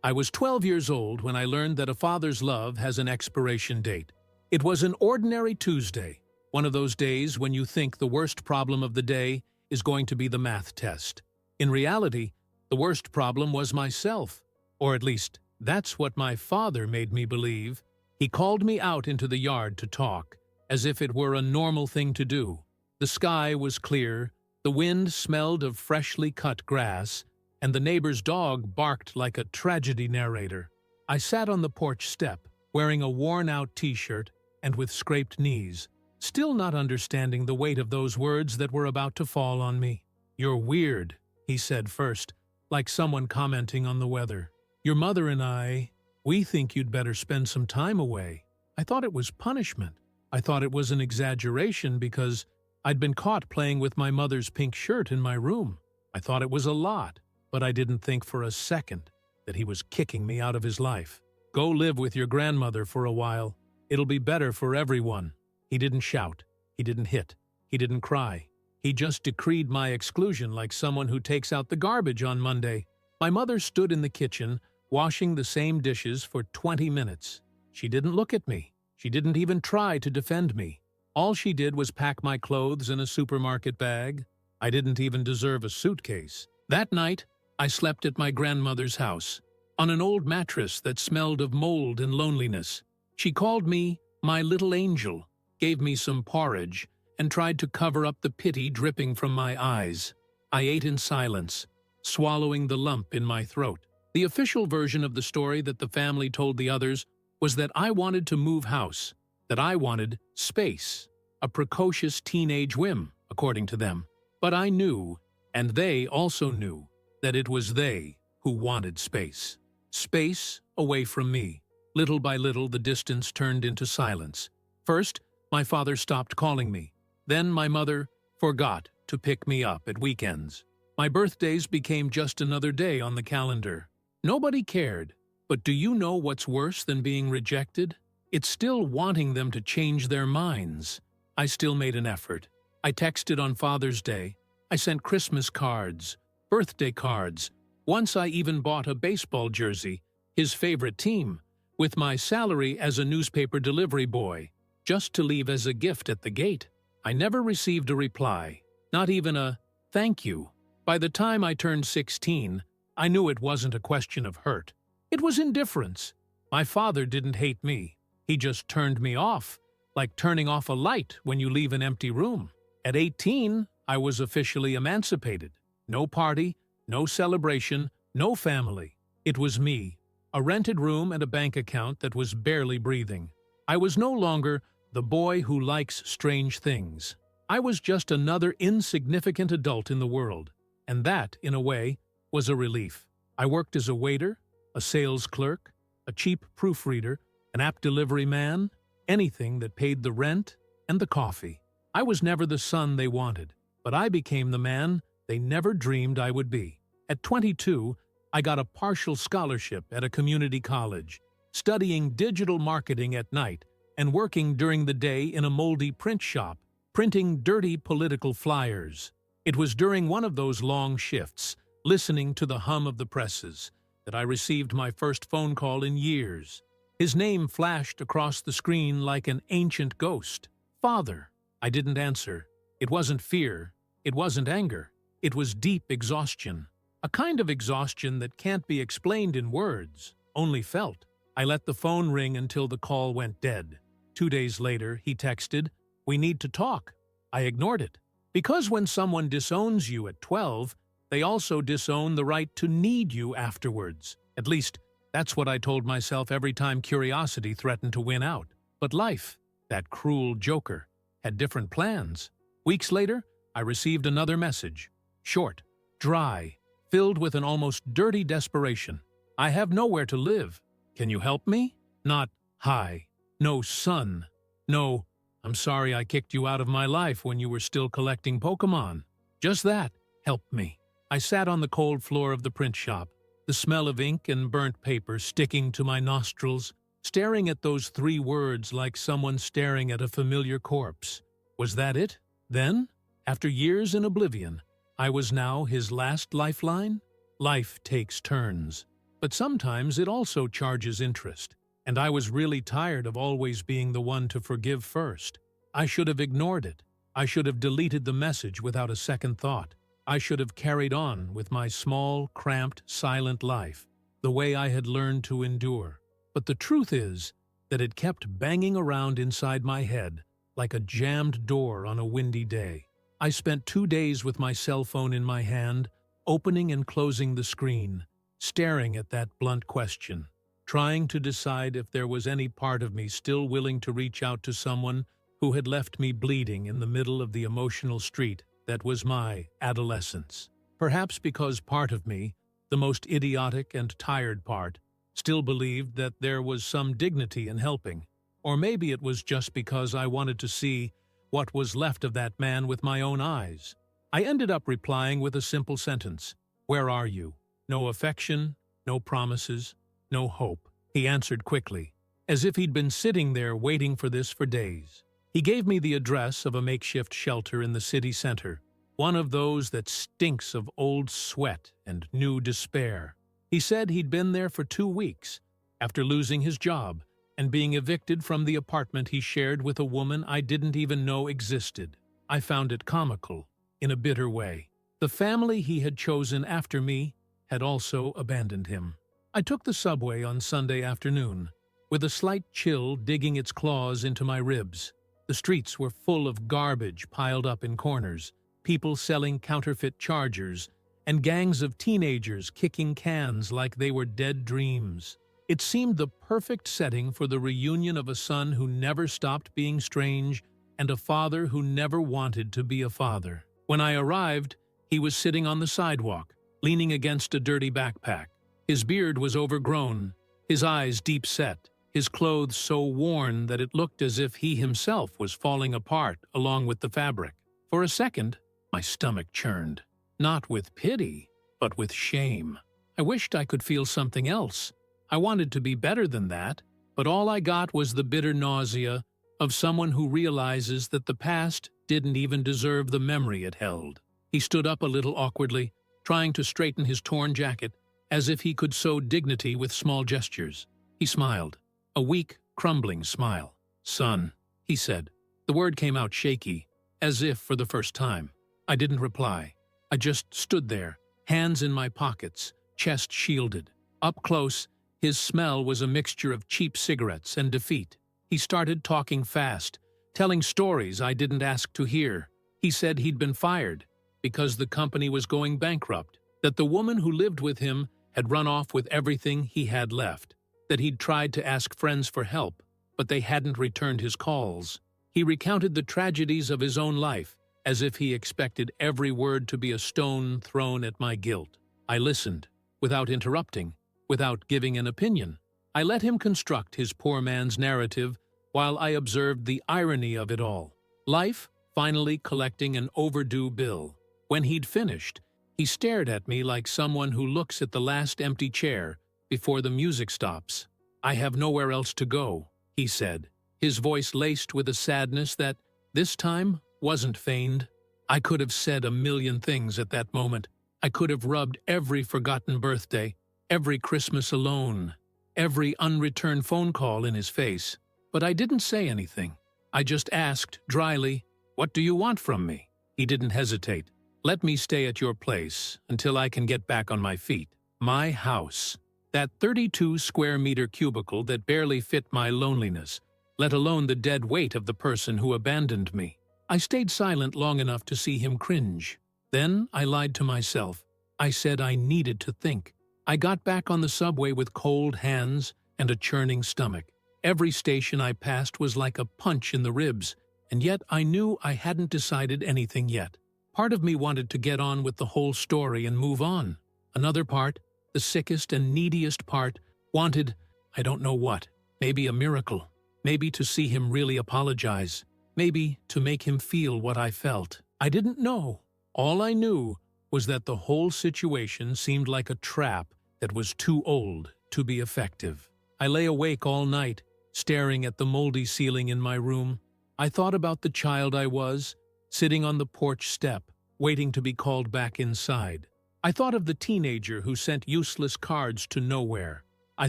I was 12 years old when I learned that a father's love has an expiration date. It was an ordinary Tuesday, one of those days when you think the worst problem of the day is going to be the math test. In reality, the worst problem was myself, or at least that's what my father made me believe. He called me out into the yard to talk, as if it were a normal thing to do. The sky was clear, the wind smelled of freshly cut grass, and the neighbor's dog barked like a tragedy narrator. I sat on the porch step, wearing a worn-out t-shirt and with scraped knees, still not understanding the weight of those words that were about to fall on me. "You're weird," he said first, like someone commenting on the weather. "Your mother and we think you'd better spend some time away." I thought it was punishment. I thought it was an exaggeration because I'd been caught playing with my mother's pink shirt in my room. I thought it was a lot, but I didn't think for a second that he was kicking me out of his life. "Go live with your grandmother for a while. It'll be better for everyone." He didn't shout. He didn't hit. He didn't cry. He just decreed my exclusion like someone who takes out the garbage on Monday. My mother stood in the kitchen, washing the same dishes for 20 minutes. She didn't look at me. She didn't even try to defend me. All she did was pack my clothes in a supermarket bag. I didn't even deserve a suitcase. That night, I slept at my grandmother's house, on an old mattress that smelled of mold and loneliness. She called me my little angel, gave me some porridge, and tried to cover up the pity dripping from my eyes. I ate in silence, swallowing the lump in my throat. The official version of the story that the family told the others was that I wanted to move house, that I wanted space, a precocious teenage whim, according to them. But I knew, and they also knew, that it was they who wanted space. Space away from me. Little by little, the distance turned into silence. First, my father stopped calling me. Then my mother forgot to pick me up at weekends. My birthdays became just another day on the calendar. Nobody cared. But do you know what's worse than being rejected? It's still wanting them to change their minds. I still made an effort. I texted on Father's Day. I sent Christmas cards, birthday cards. Once I even bought a baseball jersey, his favorite team, with my salary as a newspaper delivery boy, just to leave as a gift at the gate. I never received a reply, not even a thank you. By the time I turned 16, I knew it wasn't a question of hurt. It was indifference. My father didn't hate me. He just turned me off, like turning off a light when you leave an empty room. At 18, I was officially emancipated. No party, no celebration, no family. It was me, a rented room and a bank account that was barely breathing. I was no longer the boy who likes strange things. I was just another insignificant adult in the world, and that, in a way, was a relief. I worked as a waiter, a sales clerk, a cheap proofreader, an app delivery man, anything that paid the rent and the coffee. I was never the son they wanted, but I became the man they never dreamed I would be. At 22, I got a partial scholarship at a community college, studying digital marketing at night and working during the day in a moldy print shop, printing dirty political flyers. It was during one of those long shifts, listening to the hum of the presses, that I received my first phone call in years. His name flashed across the screen like an ancient ghost. "Father." I didn't answer. It wasn't fear. It wasn't anger. It was deep exhaustion. A kind of exhaustion that can't be explained in words, only felt. I let the phone ring until the call went dead. 2 days later, he texted, "We need to talk." I ignored it. Because when someone disowns you at 12, they also disown the right to need you afterwards. At least, that's what I told myself every time curiosity threatened to win out. But life, that cruel joker, had different plans. Weeks later, I received another message. Short, dry, filled with an almost dirty desperation. "I have nowhere to live. Can you help me?" Not, "Hi." No, "Son." No, "I'm sorry I kicked you out of my life when you were still collecting Pokemon." Just that, "Help me." I sat on the cold floor of the print shop, the smell of ink and burnt paper sticking to my nostrils, staring at those 3 words like someone staring at a familiar corpse. Was that it? Then, after years in oblivion, I was now his last lifeline? Life takes turns. But sometimes it also charges interest, and I was really tired of always being the one to forgive first. I should have ignored it. I should have deleted the message without a second thought. I should have carried on with my small, cramped, silent life, the way I had learned to endure. But the truth is that it kept banging around inside my head like a jammed door on a windy day. I spent 2 days with my cell phone in my hand, opening and closing the screen, staring at that blunt question, trying to decide if there was any part of me still willing to reach out to someone who had left me bleeding in the middle of the emotional street that was my adolescence. Perhaps because part of me, the most idiotic and tired part, still believed that there was some dignity in helping. Or maybe it was just because I wanted to see what was left of that man with my own eyes. I ended up replying with a simple sentence. "Where are you?" No affection, no promises, no hope. He answered quickly, as if he'd been sitting there waiting for this for days. He gave me the address of a makeshift shelter in the city center, one of those that stinks of old sweat and new despair. He said he'd been there for 2 weeks, after losing his job and being evicted from the apartment he shared with a woman I didn't even know existed. I found it comical, in a bitter way. The family he had chosen after me had also abandoned him. I took the subway on Sunday afternoon, with a slight chill digging its claws into my ribs. The streets were full of garbage piled up in corners, people selling counterfeit chargers, and gangs of teenagers kicking cans like they were dead dreams. It seemed the perfect setting for the reunion of a son who never stopped being strange and a father who never wanted to be a father. When I arrived, he was sitting on the sidewalk, leaning against a dirty backpack. His beard was overgrown, his eyes deep-set, his clothes so worn that it looked as if he himself was falling apart along with the fabric. For a second, my stomach churned, not with pity, but with shame. I wished I could feel something else. I wanted to be better than that, but all I got was the bitter nausea of someone who realizes that the past didn't even deserve the memory it held. He stood up a little awkwardly, trying to straighten his torn jacket, as if he could sow dignity with small gestures. He smiled, a weak, crumbling smile. "Son," he said. The word came out shaky, as if for the first time. I didn't reply. I just stood there, hands in my pockets, chest shielded. Up close, his smell was a mixture of cheap cigarettes and defeat. He started talking fast, telling stories I didn't ask to hear. He said he'd been fired because the company was going bankrupt, that the woman who lived with him had run off with everything he had left, that he'd tried to ask friends for help, but they hadn't returned his calls. He recounted the tragedies of his own life, as if he expected every word to be a stone thrown at my guilt. I listened, without interrupting, without giving an opinion. I let him construct his poor man's narrative while I observed the irony of it all. Life finally collecting an overdue bill. When he'd finished, he stared at me like someone who looks at the last empty chair before the music stops. "I have nowhere else to go," he said, his voice laced with a sadness that, this time, wasn't feigned. I could have said a million things at that moment. I could have rubbed every forgotten birthday, every Christmas alone, every unreturned phone call in his face. But I didn't say anything. I just asked, dryly, "What do you want from me?" He didn't hesitate. "Let me stay at your place until I can get back on my feet." My house. That 32-square-meter cubicle that barely fit my loneliness, let alone the dead weight of the person who abandoned me. I stayed silent long enough to see him cringe. Then I lied to myself. I said I needed to think. I got back on the subway with cold hands and a churning stomach. Every station I passed was like a punch in the ribs, and yet I knew I hadn't decided anything yet. Part of me wanted to get on with the whole story and move on. Another part, the sickest and neediest part, wanted, I don't know what, maybe a miracle, maybe to see him really apologize, maybe to make him feel what I felt. I didn't know. All I knew was that the whole situation seemed like a trap that was too old to be effective. I lay awake all night, staring at the moldy ceiling in my room. I thought about the child I was, sitting on the porch step, waiting to be called back inside. I thought of the teenager who sent useless cards to nowhere. I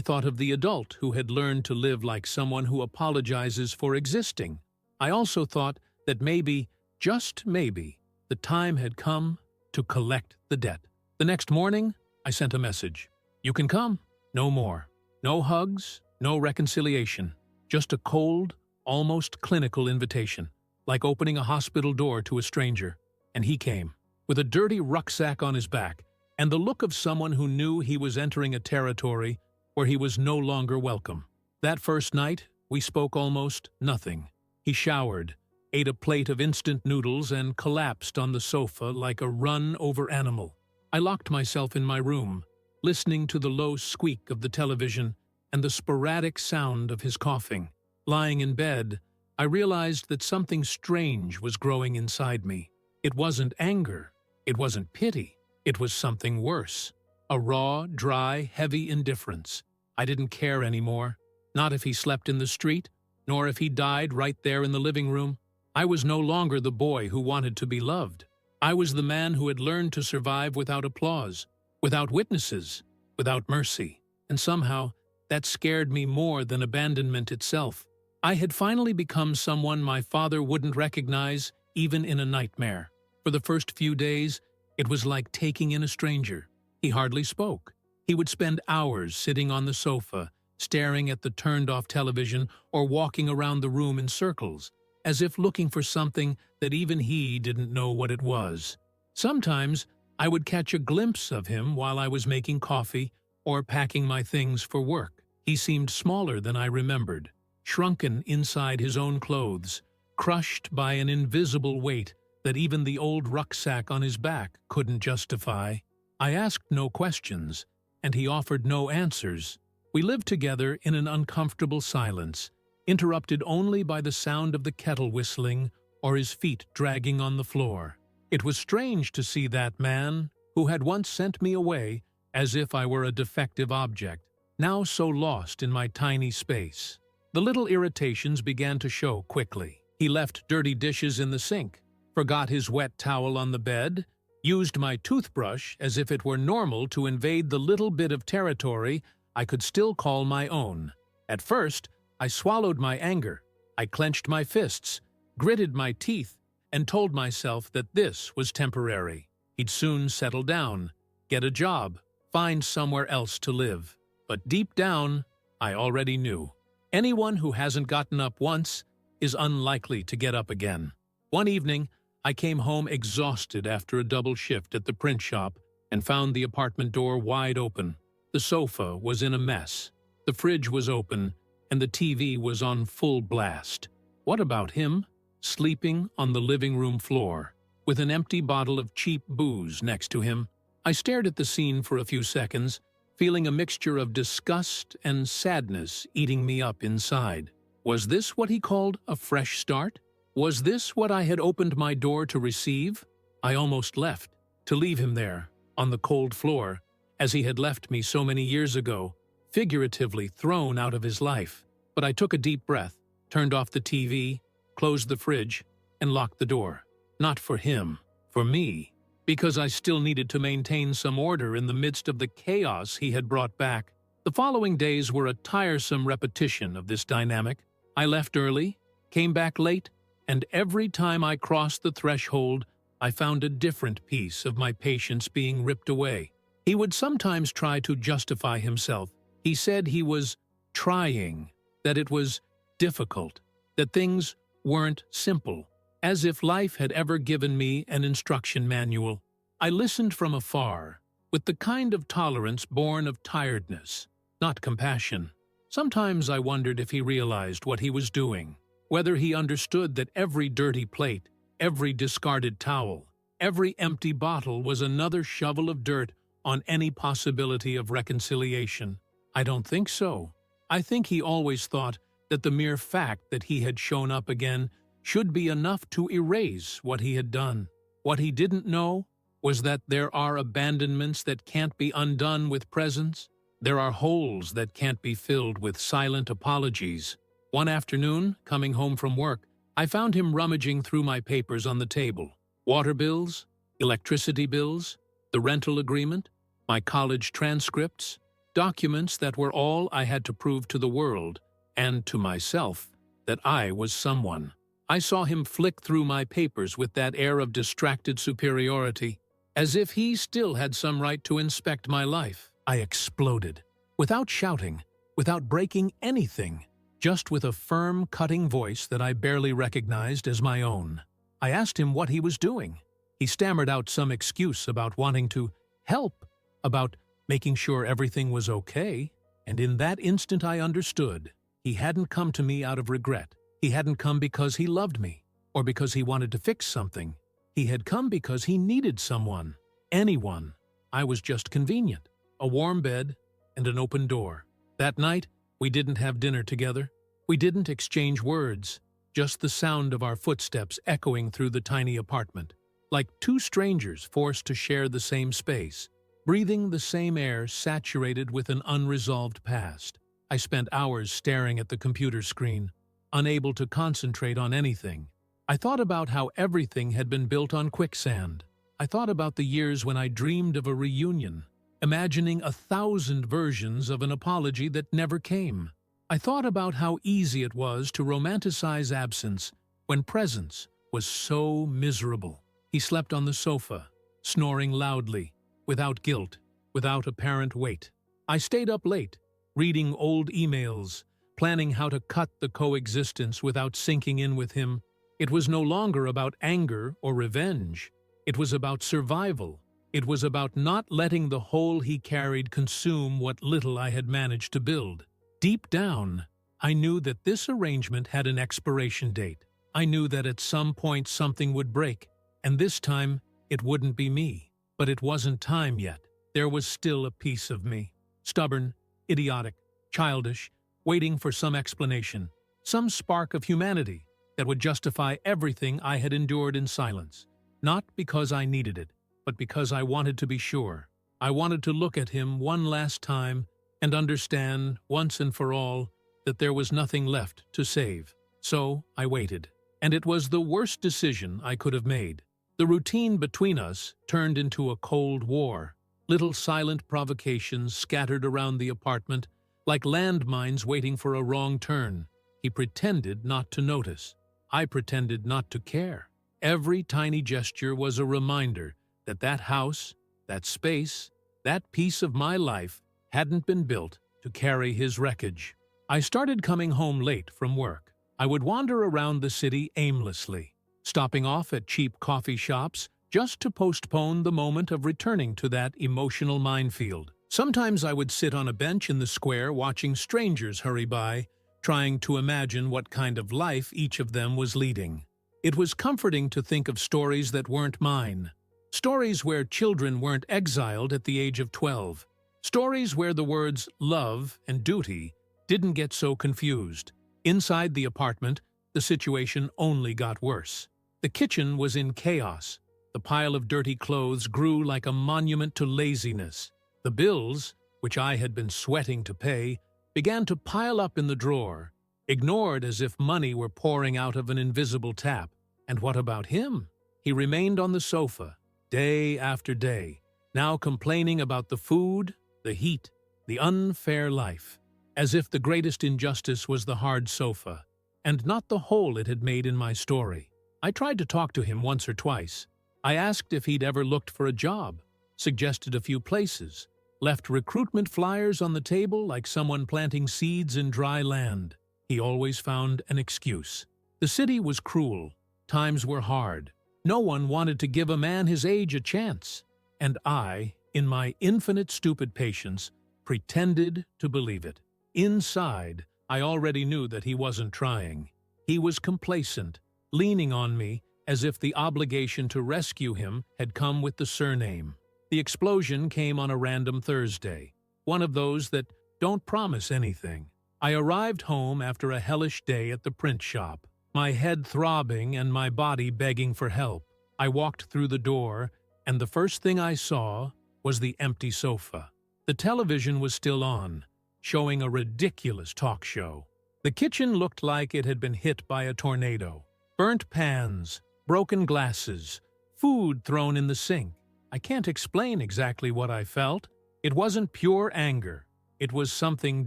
thought of the adult who had learned to live like someone who apologizes for existing. I also thought that maybe, just maybe, the time had come to collect the debt. The next morning, I sent a message. You can come. No more. No hugs, no reconciliation. Just a cold, almost clinical invitation, like opening a hospital door to a stranger. And he came, with a dirty rucksack on his back, and the look of someone who knew he was entering a territory where he was no longer welcome. That first night, we spoke almost nothing. He showered, ate a plate of instant noodles, and collapsed on the sofa like a run-over animal. I locked myself in my room, listening to the low squeak of the television and the sporadic sound of his coughing. Lying in bed, I realized that something strange was growing inside me. It wasn't anger. It wasn't pity. It was something worse. A raw, dry, heavy indifference. I didn't care anymore. Not if he slept in the street, nor if he died right there in the living room. I was no longer the boy who wanted to be loved. I was the man who had learned to survive without applause, without witnesses, without mercy. And somehow, that scared me more than abandonment itself. I had finally become someone my father wouldn't recognize, even in a nightmare. For the first few days, it was like taking in a stranger. He hardly spoke. He would spend hours sitting on the sofa, staring at the turned-off television or walking around the room in circles, as if looking for something that even he didn't know what it was. Sometimes, I would catch a glimpse of him while I was making coffee or packing my things for work. He seemed smaller than I remembered, shrunken inside his own clothes, crushed by an invisible weight that even the old rucksack on his back couldn't justify. I asked no questions, and he offered no answers. We lived together in an uncomfortable silence, interrupted only by the sound of the kettle whistling or his feet dragging on the floor. It was strange to see that man, who had once sent me away as if I were a defective object, now so lost in my tiny space. The little irritations began to show quickly. He left dirty dishes in the sink, forgot his wet towel on the bed, used my toothbrush as if it were normal to invade the little bit of territory I could still call my own. At first, I swallowed my anger. I clenched my fists, gritted my teeth, and told myself that this was temporary. He'd soon settle down, get a job, find somewhere else to live. But deep down, I already knew. Anyone who hasn't gotten up once is unlikely to get up again. One evening, I came home exhausted after a double shift at the print shop and found the apartment door wide open. The sofa was in a mess. The fridge was open, and the TV was on full blast. What about him? Sleeping on the living room floor, with an empty bottle of cheap booze next to him. I stared at the scene for a few seconds, feeling a mixture of disgust and sadness eating me up inside. Was this what he called a fresh start? Was this what I had opened my door to receive? I almost left, to leave him there, on the cold floor, as he had left me so many years ago, figuratively thrown out of his life. But I took a deep breath, turned off the TV, closed the fridge, and locked the door. Not for him, for me, because I still needed to maintain some order in the midst of the chaos he had brought back. The following days were a tiresome repetition of this dynamic. I left early, came back late, and every time I crossed the threshold, I found a different piece of my patience being ripped away. He would sometimes try to justify himself. He said he was trying, that it was difficult, that things weren't simple, as if life had ever given me an instruction manual. I listened from afar, with the kind of tolerance born of tiredness, not compassion. Sometimes I wondered if he realized what he was doing, whether he understood that every dirty plate, every discarded towel, every empty bottle was another shovel of dirt on any possibility of reconciliation. I don't think so. I think he always thought that the mere fact that he had shown up again should be enough to erase what he had done. What he didn't know was that there are abandonments that can't be undone with presence. There are holes that can't be filled with silent apologies. One afternoon, coming home from work, I found him rummaging through my papers on the table. Water bills, electricity bills, The rental agreement, my college transcripts, documents that were all I had to prove to the world, and to myself, that I was someone. I saw him flick through my papers with that air of distracted superiority, as if he still had some right to inspect my life. I exploded, without shouting, without breaking anything, just with a firm, cutting voice that I barely recognized as my own. I asked him what he was doing. He stammered out some excuse about wanting to help, about making sure everything was okay, and in that instant I understood. He hadn't come to me out of regret. He hadn't come because he loved me, or because he wanted to fix something. He had come because he needed someone. Anyone. I was just convenient. A warm bed and an open door. That night, we didn't have dinner together. We didn't exchange words, just the sound of our footsteps echoing through the tiny apartment, like two strangers forced to share the same space, breathing the same air saturated with an unresolved past. I spent hours staring at the computer screen, unable to concentrate on anything. I thought about how everything had been built on quicksand. I thought about the years when I dreamed of a reunion, imagining 1,000 versions of an apology that never came. I thought about how easy it was to romanticize absence when presence was so miserable. He slept on the sofa, snoring loudly, without guilt, without apparent weight. I stayed up late, reading old emails, planning how to cut the coexistence without sinking in with him. It was no longer about anger or revenge. It was about survival. It was about not letting the hole he carried consume what little I had managed to build. Deep down, I knew that this arrangement had an expiration date. I knew that at some point something would break, and this time it wouldn't be me. But it wasn't time yet. There was still a piece of me, stubborn, idiotic, childish, waiting for some explanation, some spark of humanity that would justify everything I had endured in silence. Not because I needed it, but because I wanted to be sure. I wanted to look at him one last time and understand, once and for all, that there was nothing left to save. So I waited. And it was the worst decision I could have made. The routine between us turned into a cold war. Little silent provocations scattered around the apartment, like landmines waiting for a wrong turn. He pretended not to notice. I pretended not to care. Every tiny gesture was a reminder that that house, that space, that piece of my life hadn't been built to carry his wreckage. I started coming home late from work. I would wander around the city aimlessly, stopping off at cheap coffee shops just to postpone the moment of returning to that emotional minefield. Sometimes I would sit on a bench in the square watching strangers hurry by, trying to imagine what kind of life each of them was leading. It was comforting to think of stories that weren't mine. Stories where children weren't exiled at the age of 12. Stories where the words love and duty didn't get so confused. Inside the apartment, the situation only got worse. The kitchen was in chaos. The pile of dirty clothes grew like a monument to laziness. The bills, which I had been sweating to pay, began to pile up in the drawer, ignored as if money were pouring out of an invisible tap. And what about him? He remained on the sofa, day after day, now complaining about the food, the heat, the unfair life, as if the greatest injustice was the hard sofa, and not the hole it had made in my story. I tried to talk to him once or twice. I asked if he'd ever looked for a job, suggested a few places, left recruitment flyers on the table like someone planting seeds in dry land. He always found an excuse. The city was cruel. Times were hard. No one wanted to give a man his age a chance. And I, in my infinite stupid patience, pretended to believe it. Inside, I already knew that he wasn't trying. He was complacent, leaning on me as if the obligation to rescue him had come with the surname. The explosion came on a random Thursday, one of those that don't promise anything. I arrived home after a hellish day at the print shop, my head throbbing and my body begging for help. I walked through the door, and the first thing I saw was the empty sofa. The television was still on, showing a ridiculous talk show. The kitchen looked like it had been hit by a tornado. Burnt pans, broken glasses, food thrown in the sink. I can't explain exactly what I felt. It wasn't pure anger. It was something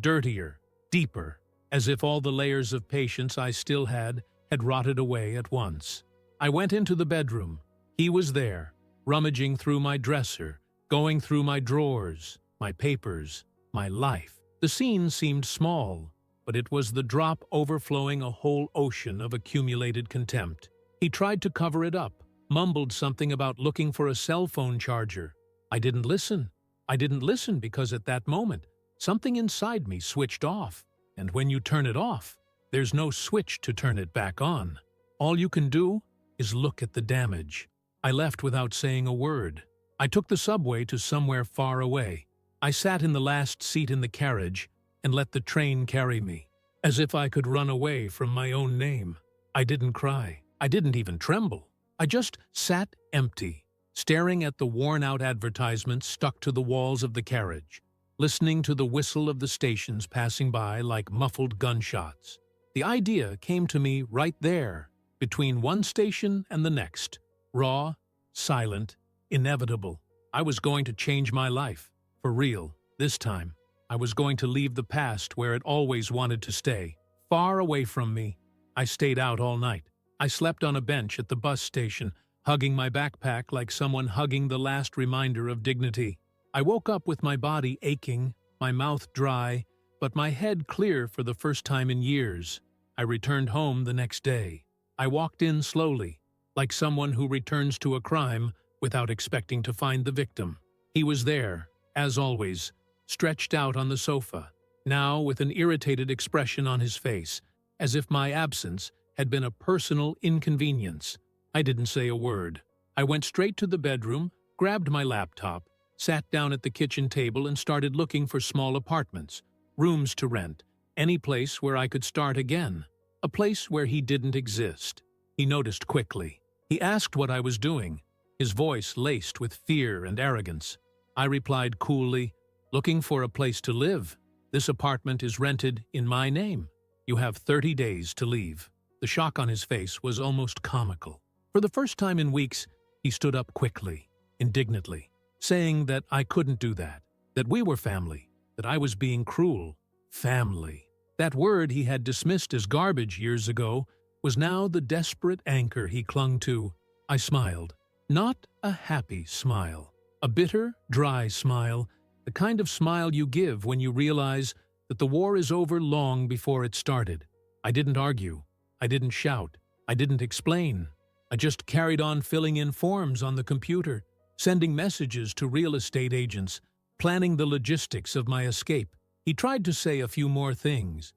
dirtier, deeper, as if all the layers of patience I still had rotted away at once. I went into the bedroom. He was there, rummaging through my dresser, going through my drawers, my papers, my life. The scene seemed small, but it was the drop overflowing a whole ocean of accumulated contempt. He tried to cover it up, mumbled something about looking for a cell phone charger. I didn't listen. I didn't listen because at that moment, something inside me switched off. And when you turn it off, there's no switch to turn it back on. All you can do is look at the damage. I left without saying a word. I took the subway to somewhere far away. I sat in the last seat in the carriage and let the train carry me, as if I could run away from my own name. I didn't cry. I didn't even tremble. I just sat empty, staring at the worn-out advertisements stuck to the walls of the carriage, listening to the whistle of the stations passing by like muffled gunshots. The idea came to me right there, between one station and the next. Raw, silent, inevitable. I was going to change my life. For real, this time. I was going to leave the past where it always wanted to stay, far away from me. I stayed out all night. I slept on a bench at the bus station, hugging my backpack like someone hugging the last reminder of dignity. I woke up with my body aching, my mouth dry, but my head clear for the first time in years. I returned home the next day. I walked in slowly, like someone who returns to a crime without expecting to find the victim. He was there, as always, stretched out on the sofa, now with an irritated expression on his face, as if my absence had been a personal inconvenience. I didn't say a word. I went straight to the bedroom, grabbed my laptop, sat down at the kitchen table and started looking for small apartments, rooms to rent, any place where I could start again, a place where he didn't exist. He noticed quickly. He asked what I was doing, his voice laced with fear and arrogance. I replied coolly, "Looking for a place to live. This apartment is rented in my name. You have 30 days to leave." The shock on his face was almost comical. For the first time in weeks, he stood up quickly, indignantly, saying that I couldn't do that we were family, that I was being cruel. Family. That word he had dismissed as garbage years ago was now the desperate anchor he clung to. I smiled. Not a happy smile. A bitter, dry smile, the kind of smile you give when you realize that the war is over long before it started. I didn't argue. I didn't shout. I didn't explain. I just carried on filling in forms on the computer, sending messages to real estate agents, planning the logistics of my escape. He tried to say a few more things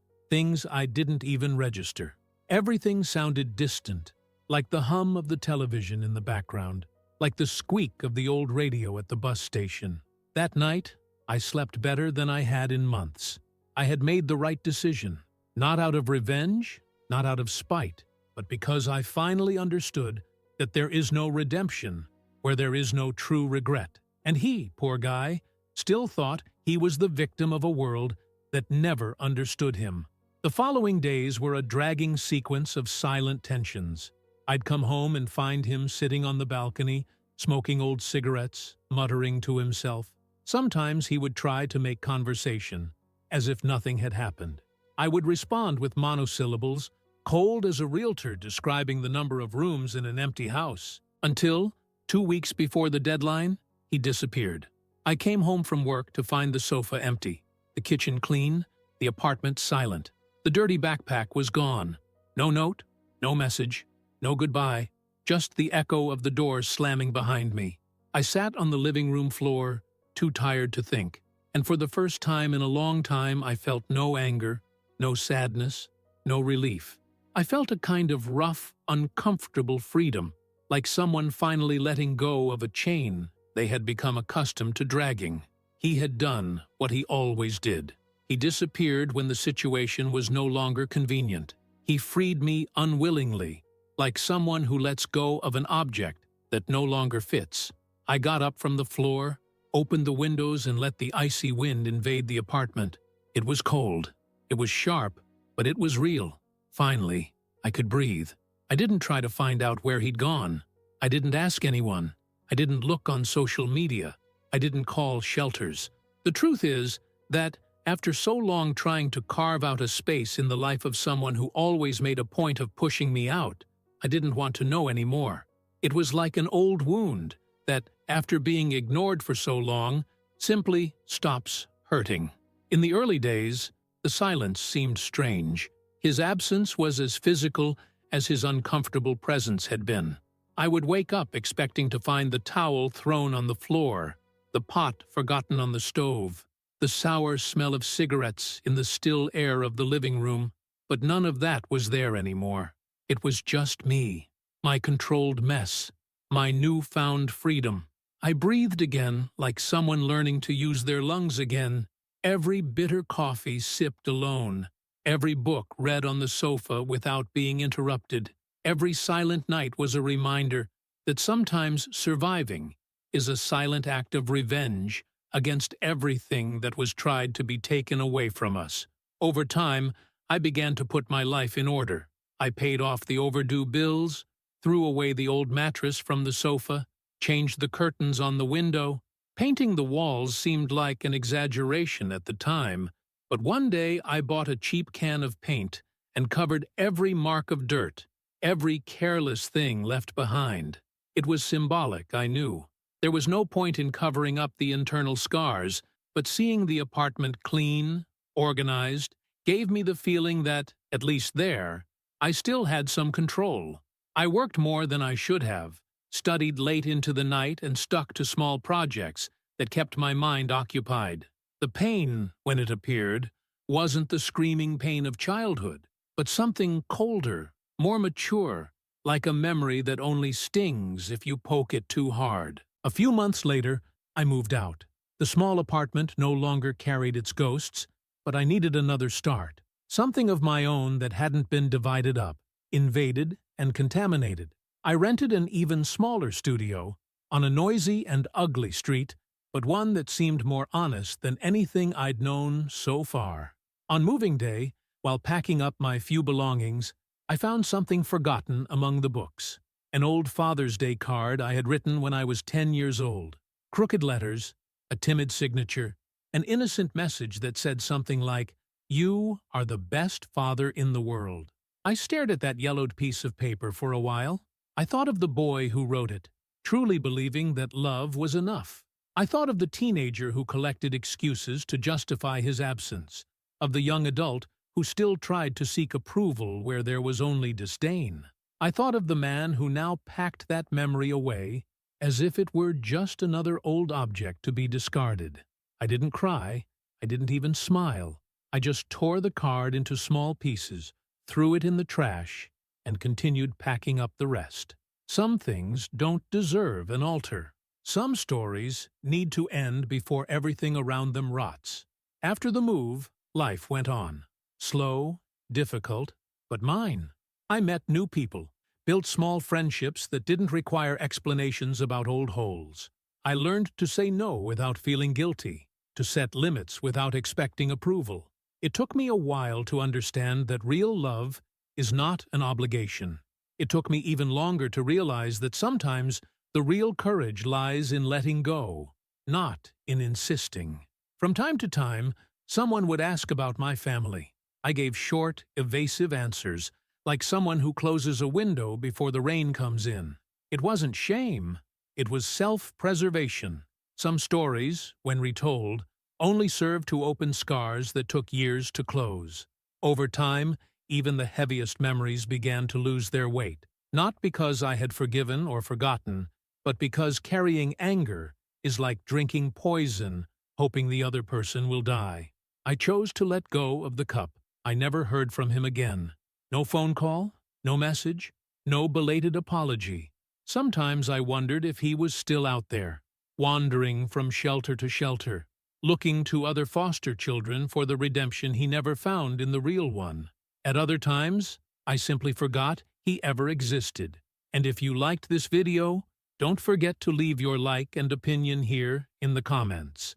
I didn't even register. Everything sounded distant, like the hum of the television in the background, like the squeak of the old radio at the bus station. That night, I slept better than I had in months. I had made the right decision, not out of revenge, not out of spite, but because I finally understood that there is no redemption where there is no true regret. And he, poor guy, still thought he was the victim of a world that never understood him. The following days were a dragging sequence of silent tensions. I'd come home and find him sitting on the balcony, smoking old cigarettes, muttering to himself. Sometimes he would try to make conversation, as if nothing had happened. I would respond with monosyllables, cold as a realtor describing the number of rooms in an empty house, until, 2 weeks before the deadline, he disappeared. I came home from work to find the sofa empty, the kitchen clean, the apartment silent. The dirty backpack was gone. No note, no message, no goodbye, just the echo of the door slamming behind me. I sat on the living room floor, too tired to think, and for the first time in a long time I felt no anger, no sadness, no relief. I felt a kind of rough, uncomfortable freedom, like someone finally letting go of a chain they had become accustomed to dragging. He had done what he always did. He disappeared when the situation was no longer convenient. He freed me unwillingly, like someone who lets go of an object that no longer fits. I got up from the floor, opened the windows and let the icy wind invade the apartment. It was cold. It was sharp, but it was real. Finally, I could breathe. I didn't try to find out where he'd gone. I didn't ask anyone. I didn't look on social media. I didn't call shelters. The truth is that after so long trying to carve out a space in the life of someone who always made a point of pushing me out, I didn't want to know anymore. It was like an old wound that, after being ignored for so long, simply stops hurting. In the early days, the silence seemed strange. His absence was as physical as his uncomfortable presence had been. I would wake up expecting to find the towel thrown on the floor, the pot forgotten on the stove, the sour smell of cigarettes in the still air of the living room, but none of that was there anymore. It was just me, my controlled mess, my newfound freedom. I breathed again like someone learning to use their lungs again. Every bitter coffee sipped alone, every book read on the sofa without being interrupted. Every silent night was a reminder that sometimes surviving is a silent act of revenge against everything that was tried to be taken away from us. Over time, I began to put my life in order. I paid off the overdue bills, threw away the old mattress from the sofa, changed the curtains on the window. Painting the walls seemed like an exaggeration at the time, but one day I bought a cheap can of paint and covered every mark of dirt, every careless thing left behind. It was symbolic, I knew. There was no point in covering up the internal scars, but seeing the apartment clean, organized, gave me the feeling that, at least there, I still had some control. I worked more than I should have, studied late into the night, and stuck to small projects that kept my mind occupied. The pain, when it appeared, wasn't the screaming pain of childhood, but something colder, more mature, like a memory that only stings if you poke it too hard. A few months later, I moved out. The small apartment no longer carried its ghosts, but I needed another start. Something of my own that hadn't been divided up, invaded, and contaminated. I rented an even smaller studio on a noisy and ugly street, but one that seemed more honest than anything I'd known so far. On moving day, while packing up my few belongings, I found something forgotten among the books. An old Father's Day card I had written when I was 10 years old. Crooked letters, a timid signature, an innocent message that said something like, "You are the best father in the world." I stared at that yellowed piece of paper for a while. I thought of the boy who wrote it, truly believing that love was enough. I thought of the teenager who collected excuses to justify his absence, of the young adult who still tried to seek approval where there was only disdain. I thought of the man who now packed that memory away as if it were just another old object to be discarded. I didn't cry. I didn't even smile. I just tore the card into small pieces, threw it in the trash, and continued packing up the rest. Some things don't deserve an altar. Some stories need to end before everything around them rots. After the move, life went on. Slow, difficult, but mine. I met new people, built small friendships that didn't require explanations about old holes. I learned to say no without feeling guilty, to set limits without expecting approval. It took me a while to understand that real love is not an obligation. It took me even longer to realize that sometimes the real courage lies in letting go, not in insisting. From time to time, someone would ask about my family. I gave short, evasive answers, like someone who closes a window before the rain comes in. It wasn't shame. It was self-preservation. Some stories, when retold, only served to open scars that took years to close. Over time, even the heaviest memories began to lose their weight, not because I had forgiven or forgotten, but because carrying anger is like drinking poison, hoping the other person will die. I chose to let go of the cup. I never heard from him again. No phone call, no message, no belated apology. Sometimes I wondered if he was still out there, wandering from shelter to shelter, looking to other foster children for the redemption he never found in the real one. At other times, I simply forgot he ever existed. And if you liked this video, don't forget to leave your like and opinion here in the comments.